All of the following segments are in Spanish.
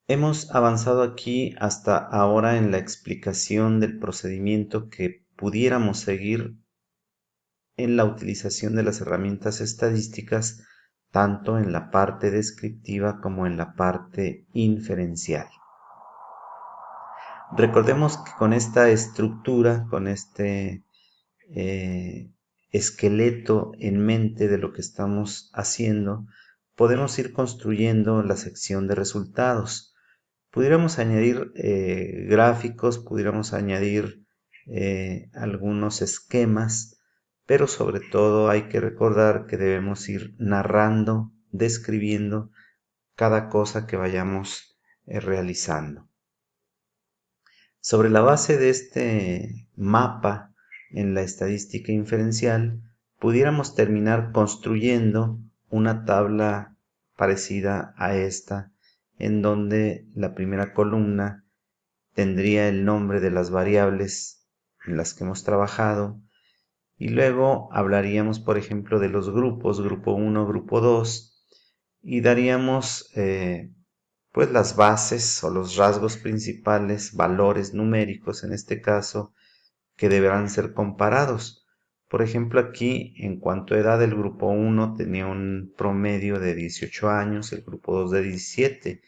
Hemos avanzado aquí hasta ahora en la explicación del procedimiento que pudiéramos seguir en la utilización de las herramientas estadísticas, tanto en la parte descriptiva como en la parte inferencial. Recordemos que con esta estructura, con este esqueleto en mente de lo que estamos haciendo, podemos ir construyendo la sección de resultados. Pudiéramos añadir gráficos, pudiéramos añadir algunos esquemas, pero sobre todo hay que recordar que debemos ir narrando, describiendo cada cosa que vayamos realizando. Sobre la base de este mapa en la estadística inferencial, pudiéramos terminar construyendo una tabla parecida a esta, en donde la primera columna tendría el nombre de las variables en las que hemos trabajado, y luego hablaríamos, por ejemplo, de los grupos, grupo 1, grupo 2, y daríamos pues las bases o los rasgos principales, valores numéricos en este caso, que deberán ser comparados. Por ejemplo, aquí en cuanto a edad, el grupo 1 tenía un promedio de 18 años, el grupo 2 de 17.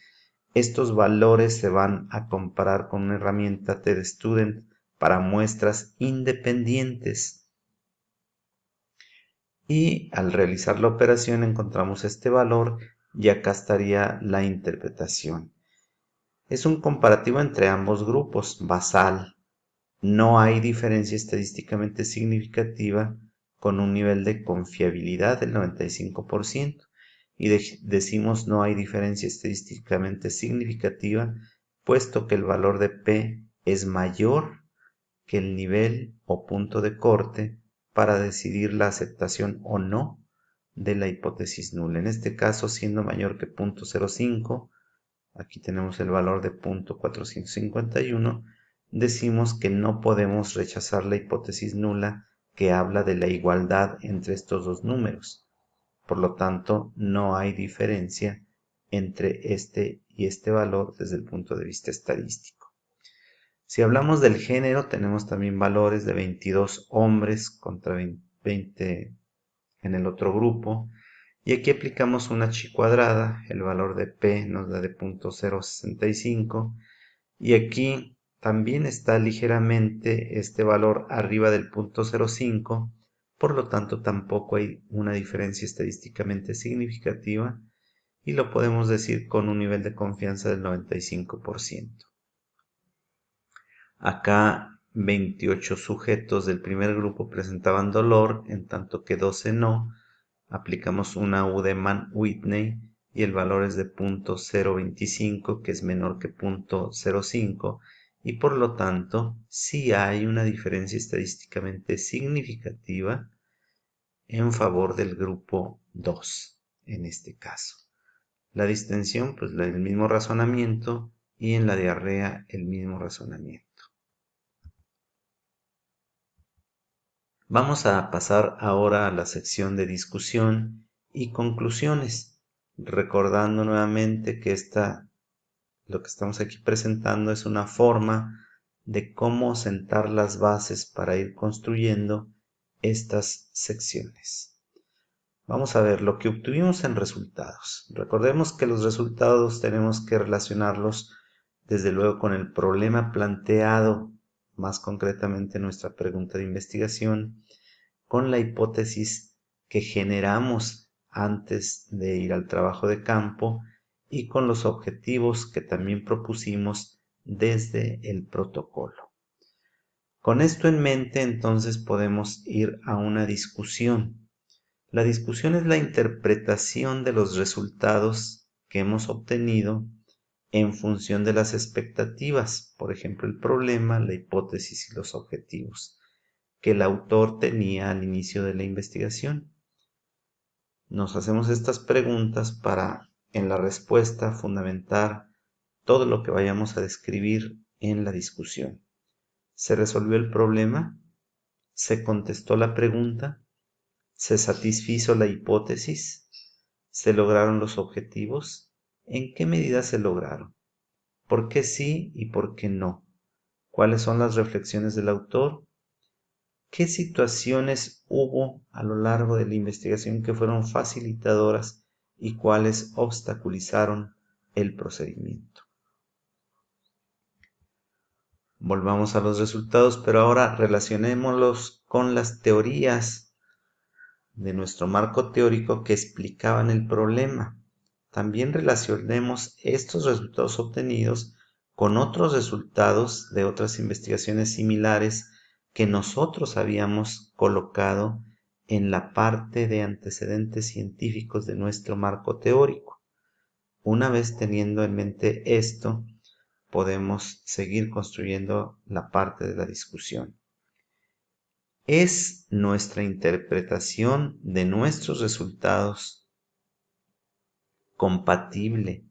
Estos valores se van a comparar con una herramienta TestStudent para muestras independientes. Y al realizar la operación encontramos este valor y acá estaría la interpretación. Es un comparativo entre ambos grupos, basal. No hay diferencia estadísticamente significativa con un nivel de confiabilidad del 95%. Y decimos no hay diferencia estadísticamente significativa, puesto que el valor de P es mayor que el nivel o punto de corte para decidir la aceptación o no de la hipótesis nula. En este caso, siendo mayor que 0.05, aquí tenemos el valor de 0.451, decimos que no podemos rechazar la hipótesis nula que habla de la igualdad entre estos dos números. Por lo tanto, no hay diferencia entre este y este valor desde el punto de vista estadístico. Si hablamos del género, tenemos también valores de 22 hombres contra 20 en el otro grupo. Y aquí aplicamos una chi cuadrada, el valor de P nos da de 0.065. Y aquí también está ligeramente este valor arriba del 0.05, por lo tanto tampoco hay una diferencia estadísticamente significativa y lo podemos decir con un nivel de confianza del 95%. Acá 28 sujetos del primer grupo presentaban dolor, en tanto que 12 no. Aplicamos una U de Mann-Whitney y el valor es de 0.025, que es menor que 0.05, y por lo tanto sí hay una diferencia estadísticamente significativa en favor del grupo 2 en este caso. La distensión, pues el mismo razonamiento, y en la diarrea el mismo razonamiento. Vamos a pasar ahora a la sección de discusión y conclusiones, recordando nuevamente que lo que estamos aquí presentando es una forma de cómo sentar las bases para ir construyendo estas secciones. Vamos a ver lo que obtuvimos en resultados. Recordemos que los resultados tenemos que relacionarlos desde luego con el problema planteado, más concretamente nuestra pregunta de investigación, con la hipótesis que generamos antes de ir al trabajo de campo y con los objetivos que también propusimos desde el protocolo. Con esto en mente, entonces podemos ir a una discusión. La discusión es la interpretación de los resultados que hemos obtenido en función de las expectativas, por ejemplo, el problema, la hipótesis y los objetivos que el autor tenía al inicio de la investigación. Nos hacemos estas preguntas para, en la respuesta, fundamentar todo lo que vayamos a describir en la discusión. ¿Se resolvió el problema? ¿Se contestó la pregunta? ¿Se satisfizo la hipótesis? ¿Se lograron los objetivos? ¿En qué medida se lograron? ¿Por qué sí y por qué no? ¿Cuáles son las reflexiones del autor? ¿Qué situaciones hubo a lo largo de la investigación que fueron facilitadoras y cuáles obstaculizaron el procedimiento? Volvamos a los resultados, pero ahora relacionémoslos con las teorías de nuestro marco teórico que explicaban el problema. También relacionemos estos resultados obtenidos con otros resultados de otras investigaciones similares que nosotros habíamos colocado en la parte de antecedentes científicos de nuestro marco teórico. Una vez teniendo en mente esto, podemos seguir construyendo la parte de la discusión. ¿Es nuestra interpretación de nuestros resultados compatible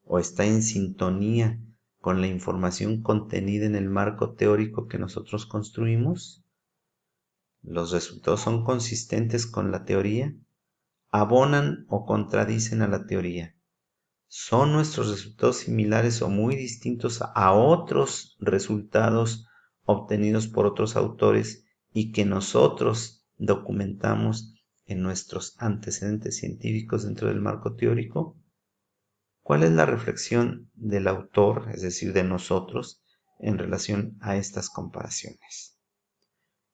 o está en sintonía con la información contenida en el marco teórico que nosotros construimos? ¿Los resultados son consistentes con la teoría? ¿Abonan o contradicen a la teoría? ¿Son nuestros resultados similares o muy distintos a otros resultados obtenidos por otros autores y que nosotros documentamos en nuestros antecedentes científicos dentro del marco teórico? ¿Cuál es la reflexión del autor, es decir, de nosotros, en relación a estas comparaciones?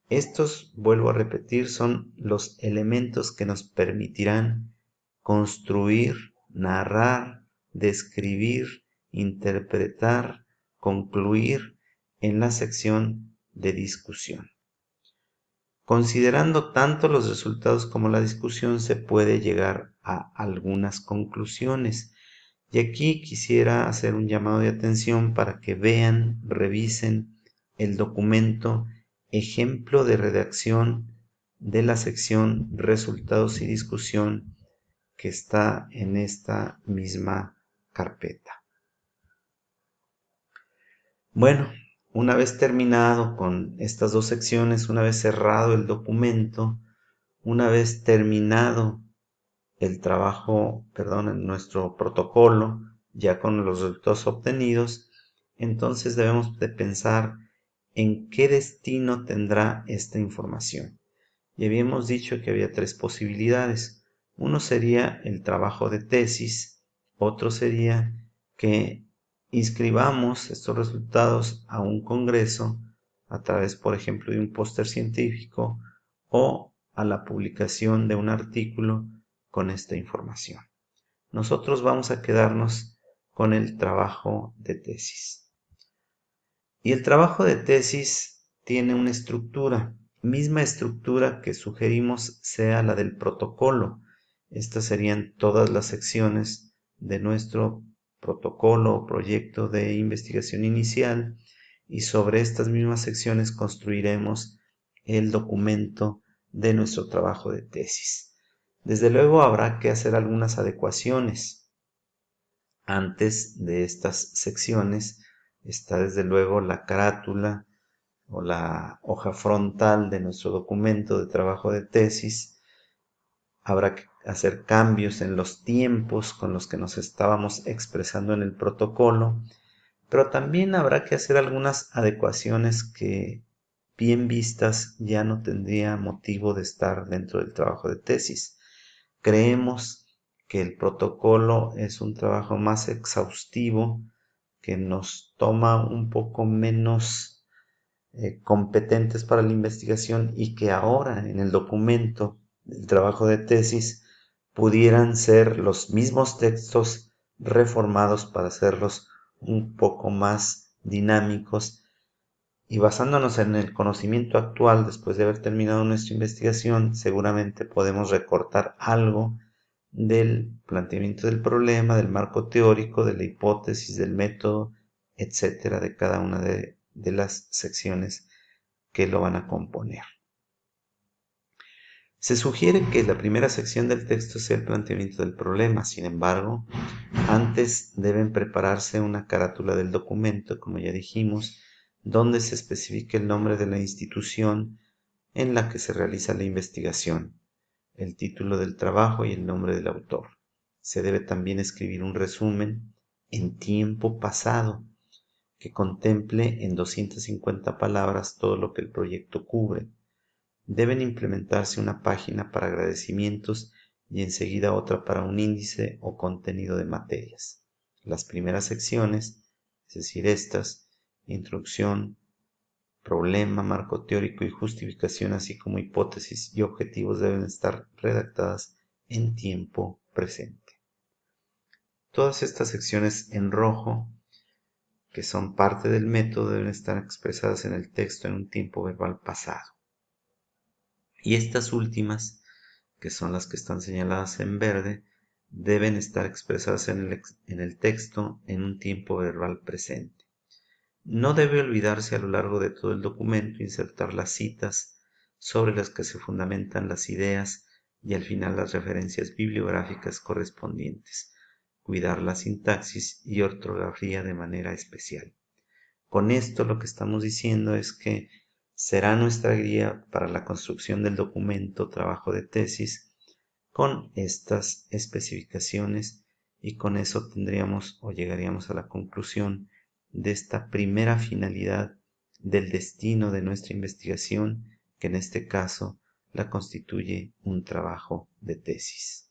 Estos, vuelvo a repetir, son los elementos que nos permitirán construir, narrar, describir, interpretar, concluir en la sección de discusión. Considerando tanto los resultados como la discusión, se puede llegar a algunas conclusiones. Y aquí quisiera hacer un llamado de atención para que vean, revisen el documento ejemplo de redacción de la sección resultados y discusión que está en esta misma carpeta. Bueno, una vez terminado con estas dos secciones, una vez cerrado el documento, una vez terminado el trabajo, en nuestro protocolo, ya con los resultados obtenidos, entonces debemos de pensar en qué destino tendrá esta información. Y habíamos dicho que había tres posibilidades. Uno sería el trabajo de tesis, otro sería que inscribamos estos resultados a un congreso a través, por ejemplo, de un póster científico o a la publicación de un artículo con esta información. Nosotros vamos a quedarnos con el trabajo de tesis. Y el trabajo de tesis tiene una estructura, misma estructura que sugerimos sea la del protocolo. Estas serían todas las secciones de nuestro protocolo o proyecto de investigación inicial y sobre estas mismas secciones construiremos el documento de nuestro trabajo de tesis. Desde luego habrá que hacer algunas adecuaciones. Antes de estas secciones está desde luego la carátula o la hoja frontal de nuestro documento de trabajo de tesis. Habrá que hacer cambios en los tiempos con los que nos estábamos expresando en el protocolo, pero también habrá que hacer algunas adecuaciones que, bien vistas, ya no tendría motivo de estar dentro del trabajo de tesis. Creemos que el protocolo es un trabajo más exhaustivo, que nos toma un poco menos competentes para la investigación y que ahora en el documento del trabajo de tesis pudieran ser los mismos textos reformados para hacerlos un poco más dinámicos y basándonos en el conocimiento actual después de haber terminado nuestra investigación, seguramente podemos recortar algo del planteamiento del problema, del marco teórico, de la hipótesis, del método, etcétera, de cada una de las secciones que lo van a componer. Se sugiere que la primera sección del texto sea el planteamiento del problema, sin embargo, antes deben prepararse una carátula del documento, como ya dijimos, donde se especifique el nombre de la institución en la que se realiza la investigación, el título del trabajo y el nombre del autor. Se debe también escribir un resumen en tiempo pasado, que contemple en 250 palabras todo lo que el proyecto cubre. Deben implementarse una página para agradecimientos y enseguida otra para un índice o contenido de materias. Las primeras secciones, es decir, estas, introducción, problema, marco teórico y justificación, así como hipótesis y objetivos, deben estar redactadas en tiempo presente. Todas estas secciones en rojo, que son parte del método, deben estar expresadas en el texto en un tiempo verbal pasado. Y estas últimas, que son las que están señaladas en verde, deben estar expresadas en el texto en un tiempo verbal presente. No debe olvidarse a lo largo de todo el documento insertar las citas sobre las que se fundamentan las ideas y al final las referencias bibliográficas correspondientes. Cuidar la sintaxis y ortografía de manera especial. Con esto lo que estamos diciendo es que será nuestra guía para la construcción del documento trabajo de tesis con estas especificaciones, y con eso tendríamos o llegaríamos a la conclusión de esta primera finalidad del destino de nuestra investigación, que en este caso la constituye un trabajo de tesis.